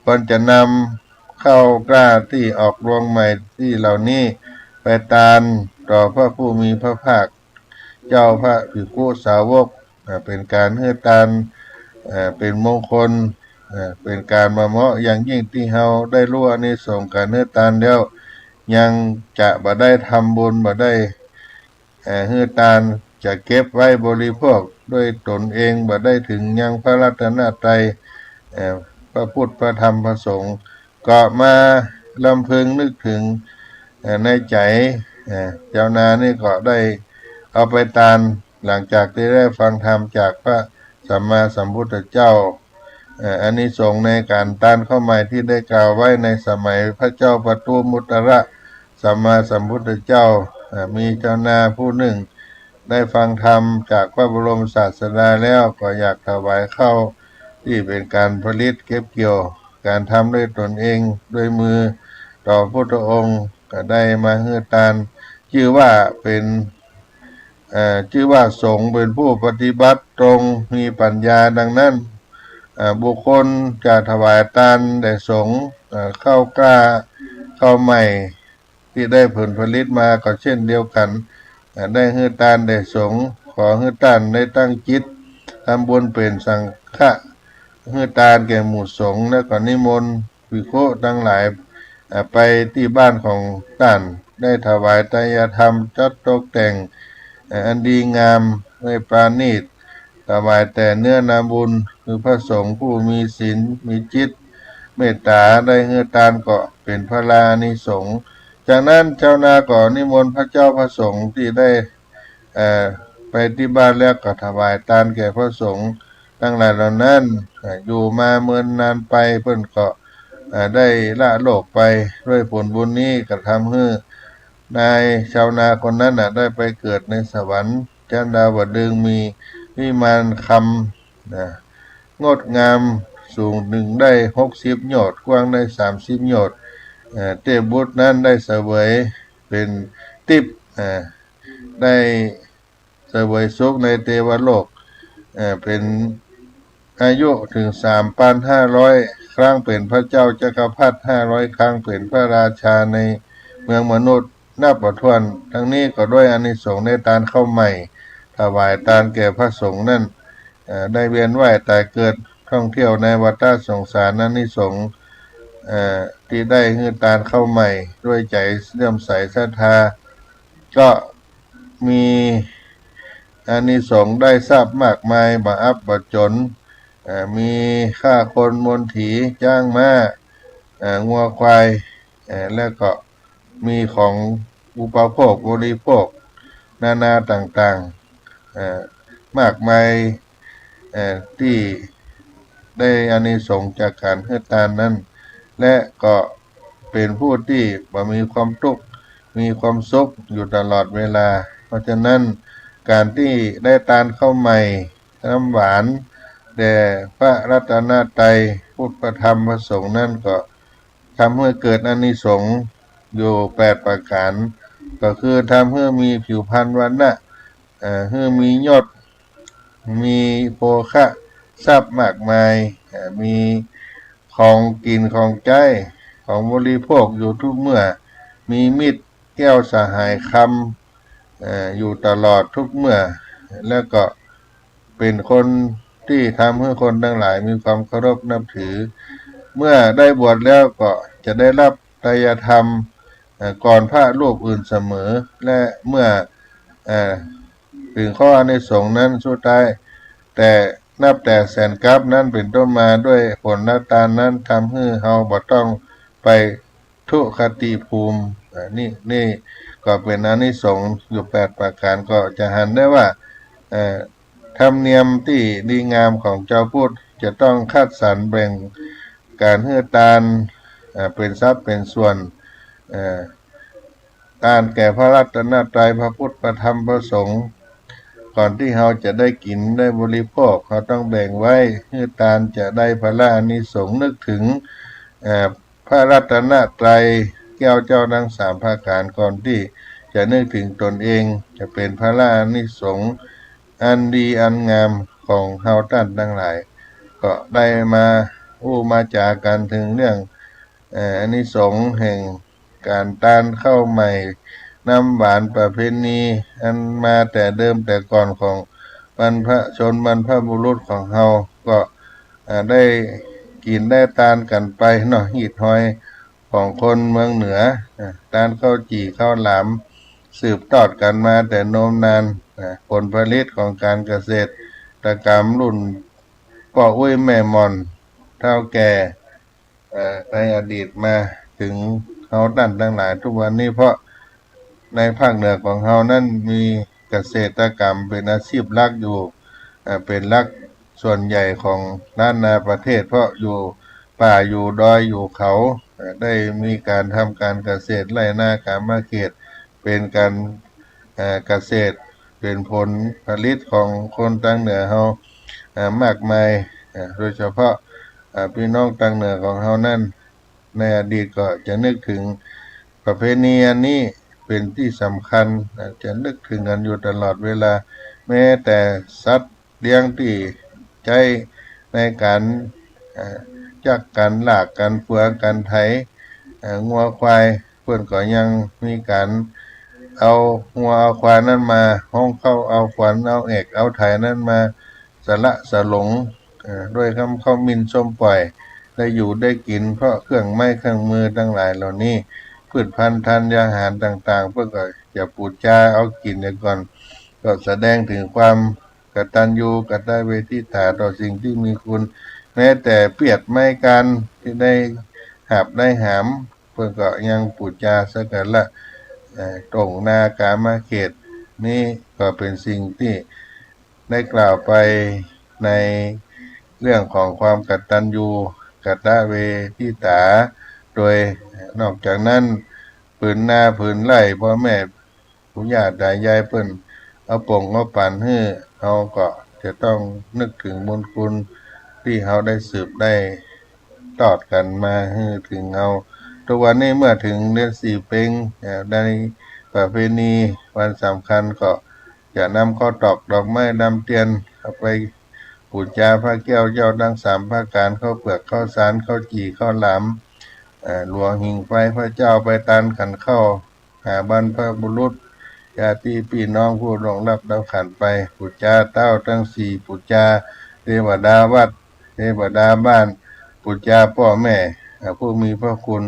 ควรจะนำเข้ากล้าที่ออกรวงใหม่ที่เหล่านี้ไปตานต่อพระผู้มีพระภาคเจ้าพระภิกขุสาวกเป็นการให้ทานเป็นมงคลเป็นการมาเหมาะอย่างยิ่งที่เฮาได้รู้อานิสงส์การให้ทานแล้วยังจะบ่ได้ทำบุญบ่ได้ให้ทานจะเก็บไว้บริโภคด้วยตนเองบ่ได้ถึงยังพระรัตนตรัยพระพุทธพระธรรมพระสงฆ์ก็มาลำพึงนึกถึงในใจเจ้านานี่ก็ได้เอาไปทานหลังจากที่ได้ฟังธรรมจากพระสัมมาสัมพุทธเจ้าอานิสงส์ในการทานข้าวใหม่ที่ได้กล่าวไว้ในสมัยพระเจ้าปทุมมุตระสัมมาสัมพุทธเจ้ามีเจ้านาผู้หนึ่งได้ฟังธรรมจากพระบรมศาสดาแล้วก็อยากถวายข้าวที่เป็นการผลิตเก็บเกี่ยวการทำด้วยตนเองด้วยมือต่อพระพุทธองค์ก็ได้มาให้ทานชื่อว่าเป็นชื่อว่าสงฆ์เป็นผู้ปฏิบัติตรงมีปัญญาดังนั้นบุคคลจะถวายทานแด่สงฆ์ข้าวกล้าข้าวใหม่ที่ได้ผลผลิตมาก็เช่นเดียวกันได้ให้ทานแด่สงฆ์ขอให้ทานได้ตั้งจิตทำบุญเป็นสังฆะให้ทานแก่หมู่สงฆ์และก็นิมนต์ภิกขุทั้งหลายไปที่บ้านของท่านได้ถวายไตรยธรรมจัดตกแต่งอันดีงามด้วยปราณีตถวายแต่เนื้อนาบุญคือพระสงฆ์ผู้มีศีลมีจิตเมตตาได้ให้ทานก็เป็นพระลานิสงส์จากนั้นเจ้านาก็นิมนต์พระเจ้าพระสงฆ์ที่ได้ไปที่บ้านแล้วก็ถวายทานแก่พระสงฆ์ทั้งหลายเหล่านั้นอยู่มาเมื่อนานไปเพิ่นก็ได้ละโลกไปด้วยผลบุญนี้ก็ทำให้นายชาวนาคนนั้นได้ไปเกิดในสวรรค์ชั้นดาวดึงส์มีวิมานคำงดงามสูงหนึ่งได้60 โยชน์กว้างได้30 โยชน์เทพบุตรนั้นได้เสวยเป็นทิพย์ได้เสวยสุขในเทวโลกเป็นอายุถึง 3,500 ครั้งเป็นพระเจ้าจักรพรรดิ500 ครั้งเป็นพระราชาในเมืองมนุษย์นับบ่ถ้วนทั้งนี้ก็ด้วยอานิสงส์ในทานข้าวใหม่ถวายทานแก่พระสงฆ์นั้นได้เวียนว่ายตายเกิดท่องเที่ยวในวัฏสงสารอานิสงส์ที่ได้ให้ทานข้าวใหม่ด้วยใจเลื่อมใสศรัทธาก็มีอานิสงส์ได้ทราบมากมายบ่อับบ่จนมีฆ่าคนมนถีจ้างม้างัวควายแล้วก็มีของอุปโภคบริโภคนานาต่างๆมากมายที่ได้อานิสงส์จากการให้ทานนั้นและก็เป็นผู้ที่บ่มีความทุกข์มีความสุขอยู่ตลอดเวลาเพราะฉะนั้นการที่ได้ทานข้าวใหม่น้ำหวานแด่พระรัตนตรัยพุทธธรรมพระสงฆ์นั่นก็ทำให้เกิดอานิสงส์อยู่8ประการก็คือทำให้มีผิวพรรณวรรณะให้มียศมีโภคะทรัพย์มากมายมีของกินของใช้ของบริโภคอยู่ทุกเมื่อมีมิตรแก้วสหายคำอยู่ตลอดทุกเมื่อแล้วก็เป็นคนที่ทำให้คนทั้งหลายมีความเคารพนับถือเมื่อได้บวชแล้วก็จะได้รับไตรยธรรมก่อนพระรูปอื่นเสมอและเมื่อถึงข้ออานิสงส์นั้นสุดท้ายแต่นับแต่แสนกับนั้นเป็นต้นมาด้วยผลละทานนั้นทำให้เฮาบ่ต้องไปทุคติภูมินี่ก็เป็นอานิสงส์อยู่8ประการก็จะหันได้ว่าธรรมเนียมที่ดีงามของเจ้าพุทธจะต้องคัดสรรแบ่งการให้ทานเป็นทรัพย์เป็นส่วนทานแก่พระรัตนตรัยพระพุทธพระธรรมพระสงฆ์ก่อนที่เราจะได้กินได้บริโภคเราต้องแบ่งไว้ให้ทานจะได้พระอานิสงส์นึกถึงพระรัตนตรัย แก้วเจ้าทั้งสามภาคการก่อนที่จะนึกถึงตนเองจะเป็นพระรานิสงส์อันดีอันงามของเฮาท่านทั้งหลายก็ได้มามาจากันถึงเรื่องอานิสงส์แห่งการทานข้าวใหม่น้ำหวานประเพณีอันมาแต่เดิมแต่ก่อนของบรรพชนบรรพบุรุษของเฮาก็ได้กินได้ทานกันไปเนาะหีดหอยของคนเมืองเหนือทานข้าวจี่ข้าวหลามสืบทอดกันมาแต่โน้มนานผลผลิตของการเกษตรกรรมรุ่นพ่ออุ้ยแม่มอนเท่าแก่ในอดีตมาถึงเฮาท่านทั้งหลายทุกวันนี้เพราะในภาคเหนือของเฮานั้นมีเกษตรกรรมเป็นอาชีพหลักอยู่เป็นหลักส่วนใหญ่ของด้านนาประเทศเพราะอยู่ป่าอยู่ดอยอยู่เขาได้มีการทำการเกษตรไร่นากามาเขตเป็นการเกษตรเป็นผลผลิตของคนทางเหนือเฮามากมายโดยเฉพาะพี่น้องทางเหนือของเฮานั้นในอดีตก็จะนึกถึงประเพณีอันนี้เป็นที่สำคัญจะนึกถึงกันอยู่ตลอดเวลาแม้แต่สัตว์เลี้ยงที่ใช้ในการจักกันลากกันเฟือกันไถงัวควายเพิ่นก็ยังมีการเอางัวเอาควายนั้นมาห้องเข้าเอาขวัญเอาเอกเอาไถนั้นมาสละสลงด้วยคำข้าวมินส้มปล่อยได้อยู่ได้กินเพราะเครื่องไม้เครื่องมือทั้งหลายเหล่านี้พืชพันธุ์ธัญญาหารต่างๆเพื่อก็จะปูจาเอากินเดี๋ยวก่อนก็แสดงถึงความกตัญญูกตเวทิตาต่อสิ่งที่มีคุณแม้แต่เปียดไม้กันที่ได้หาบได้หามเพื่อก็ยังปูจาสักการะตรงนากามาเขตนี่ก็เป็นสิ่งที่ได้กล่าวไปในเรื่องของความกตัญญูกตเวทิตาโดยนอกจากนั้นผืนนาผืนไร่พ่อแม่ปู่ย่าตายายเพิ่นเอาป่งเอาปั่นให้เฮาก็จะต้องนึกถึงบุญคุณที่เฮาได้สืบได้ตอดกันมาให้ถึงเฮาทุกวันนี้เมื่อถึงเดือนสี่เพ็งในประเพณีวันสำคัญก็จะนำข้าวตอกดอกไม้นำเทียนเอาไปบูชาพระแก้วเจ้าทั้งสามภาคการข้าวเปลือกข้าวสารข้าวจี่ข้าวหลามหลวงหิ่งไฟพระเจ้าไปตันขันเข้าหาบรรพบุรุษญาติพี่น้องผู้ล่วงลับดาวขันไปบูชาเต้าทั้งสี่บูชาเทวดาวัดเทวดาบ้านบูชาพ่อแม่ผู้มีพระคุณ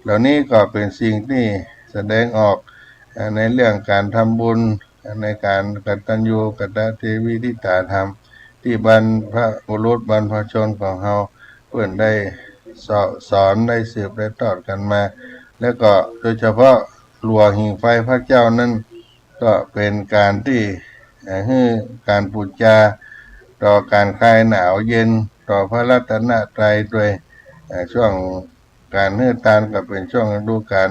เหล่านี้ก็เป็นสิ่งที่แสดงออกในเรื่องการทำบุญในการกตัญญูกตเทวิทิตาธรรมที่บรรพบุรุษบรรพชนของเฮาเพื่อนได้สอนได้สืบได้ทอดกันมาแล้วก็โดยเฉพาะหลวงหิ่งไฟพระเจ้านั้นก็เป็นการที่ให้การบูชาต่อการคลายหนาวเย็นต่อพระรัตนตรัยด้วยช่วงการให้ทานก็เป็นช่วงฤดูกาล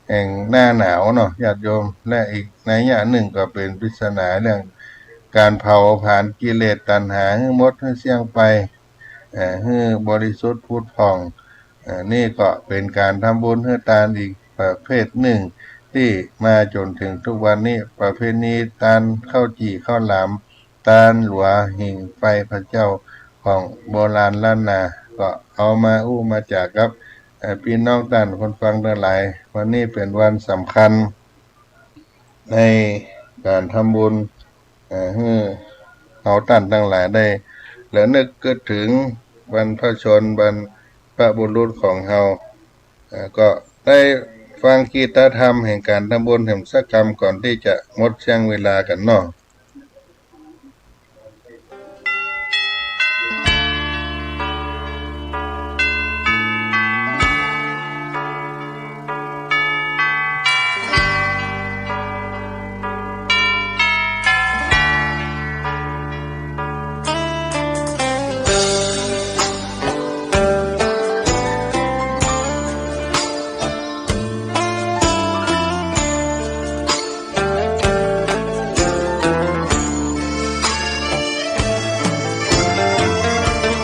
แห่งหน้าหนาวเนาะญาติโยมและอีกในอย่างหนึ่งก็เป็นปริศนาเรื่องการเผาผลาญกิเลสตัณหาให้หมดให้เสี่ยงไปให้บริสุทธิ์พุทธผ่องนี่ก็เป็นการทำบุญให้ทานอีกประเภทหนึ่งที่มาจนถึงทุกวันนี้ประเพณีทานข้าวจี่ข้าวหลามทานหลวงหิ่งไฟพระเจ้าของโบราณล้านนาก็เอามามาจากครับพี่น้องท่านคนฟังทั้งหลายวันนี้เป็นวันสำคัญในการทำบุญให้เอาท่านทั้งหลายได้และนึกเกิดถึงบรรพชนบรรพบุรุษของเฮาก็ได้ฟังกีตธรรมแห่งการทำบุญแห่งสักกรรมก่อนที่จะหมดช่วงเวลากันเนาะ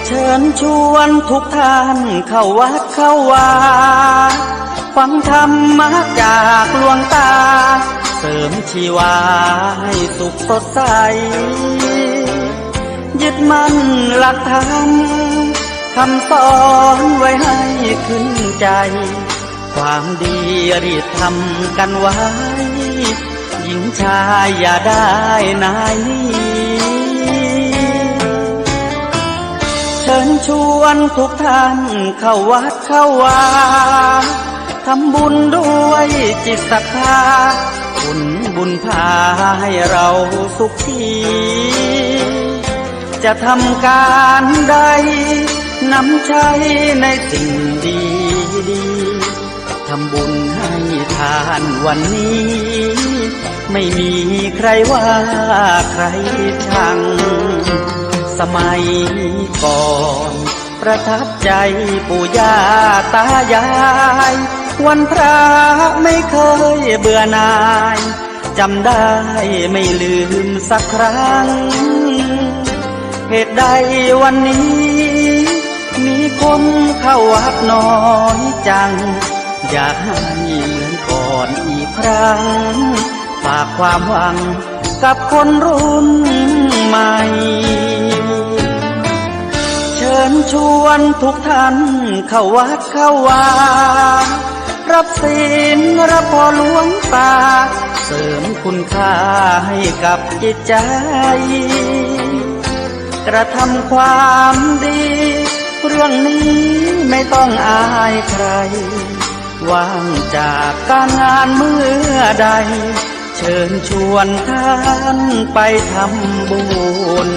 เชิญชวนทุกท่านเข้าวัดเข้าวา ฟังธรรมะจากหลวงตาเสริมชีวาให้สุขสดใสยึดมั่นหลักธรรมคำสอนไว้ให้ขึ้นใจความดีรีบทำกันไว้หญิงชายอย่าได้นายเชิญชวนทุกท่านเข้าวัดเข้าวาทำบุญด้วยจิตศรัทธาบุญพาให้เราสุขีจะทำการใดนำใช้ในสิ่งดีทำบุญให้ทานวันนี้ไม่มีใครว่าใครชังสมัยก่อนประทับใจปู่ย่าตายายวันพระไม่เคยเบื่อหน่ายจำได้ไม่ลืมสักครั้งเหตุใดวันนี้มีคนเข้าวัดน้อยจังอยากให้เหมือนก่อนอีกครั้งฝากความหวังกับคนรุ่นใหม่เชิญชวนทุกท่านเข้าวัดเข้าวารับศีลรับพรหลวงตาเสริมคุณค่าให้กับจิตใจกระทำความดีเรื่องนี้ไม่ต้องอายใครว่างจากการงานเมื่อใดเชิญชวนท่านไปทำบุญ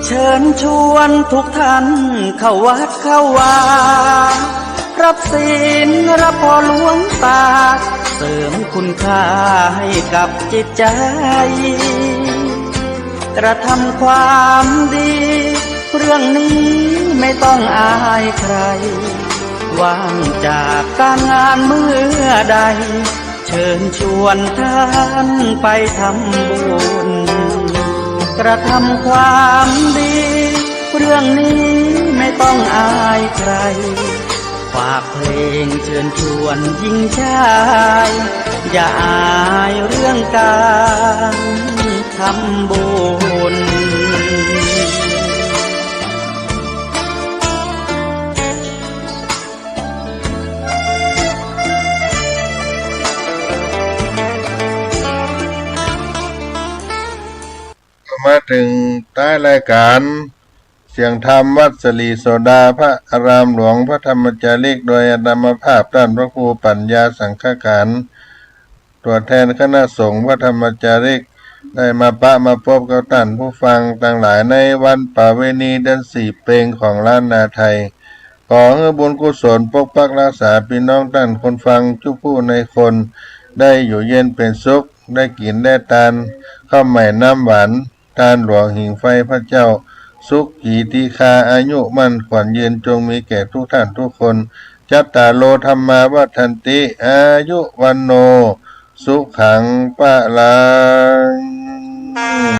เชิญชวนทุกท่านเข้าวัดเข้าวารับศีลรับพรหลวงตาเสริมคุณค่าให้กับจิตใจกระทำความดีเรื่องนี้ไม่ต้องอายใครว่างจากการงานเมื่อใดเชิญชวนท่านไปทำบุญกระทำความดีเรื่องนี้ไม่ต้องอายใครฝากเพลงเชิญชวนหญิงชายอย่าอายเรื่องการทำบุญมาถึงท้ายรายการเสียงธรรมวัดสลีโสดาพระอารามหลวงพระธรรมจาริกโดยอาตมาภาพท่านพระครูปัญญาสังฆการตัวแทนคณะสงฆ์พระธรรมจาริกได้มาพบกับท่านผู้ฟังต่างหลายในวันป่าเวณีเดือน4เพ็งของล้านนาไทยขอให้บุญกุศลปกปักรักษาพี่น้องท่านคนฟังทุกผู้ในคนได้อยู่เย็นเป็นสุขได้กินได้ทานข้าวใหม่น้ำหวานทานหลวงหิ่งไฟพระเจ้าสุขขีตีคาอายุมั่นขวัญยืนจงมีแก่ทุกท่านทุกคนจัตตาโลธรรมาวัฏันติอายุวันโนสุขังปะลัง